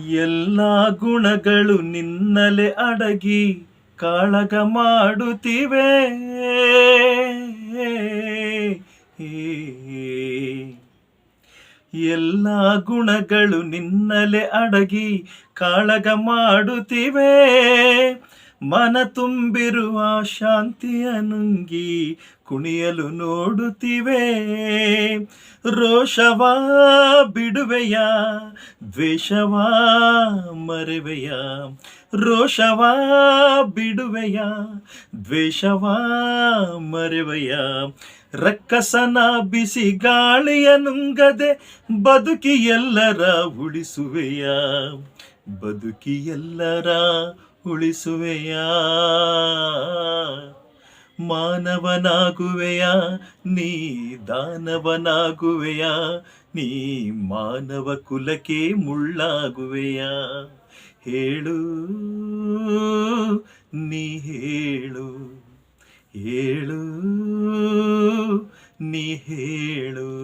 ಎಲ್ಲ ಗುಣಗಳು ನಿನ್ನಲೆ ಅಡಗಿ ಕಾಳಗ ಮಾಡುತ್ತಿವೆ. ಎಲ್ಲ ಗುಣಗಳು ನಿನ್ನಲೆ ಅಡಗಿ ಕಾಳಗ ಮಾಡುತ್ತಿವೆ. ಮನ ತುಂಬಿರುವ ಶಾಂತಿಯ ನುಂಗಿ ಕುಣಿಯಲು ನೋಡುತ್ತಿವೆ. ರೋಷವ ಬಿಡುವೆಯ, ದ್ವೇಷವ ಮರೆವೆಯ. ರೋಷವ ಬಿಡುವೆಯ, ದ್ವೇಷವ ಮರೆವೆಯ. ರಕ್ಕಸನ ಬಿಸಿ ಗಾಳಿಯ ನುಂಗದೆ ಬದುಕಿ ಎಲ್ಲರ ಉಳಿಸುವೆಯ. ಬದುಕಿ ಎಲ್ಲರ ಉಳಿಸುವೆಯ. ಮಾನವನಾಗುವೆಯ, ನೀ ದಾನವನಾಗುವೆಯ. ನೀ ಮಾನವ ಕುಲಕ್ಕೆ ಮುಳ್ಳಾಗುವೆಯ. ಹೇಳು ನೀ ಹೇಳು, ಹೇಳು ನೀ ಹೇಳು.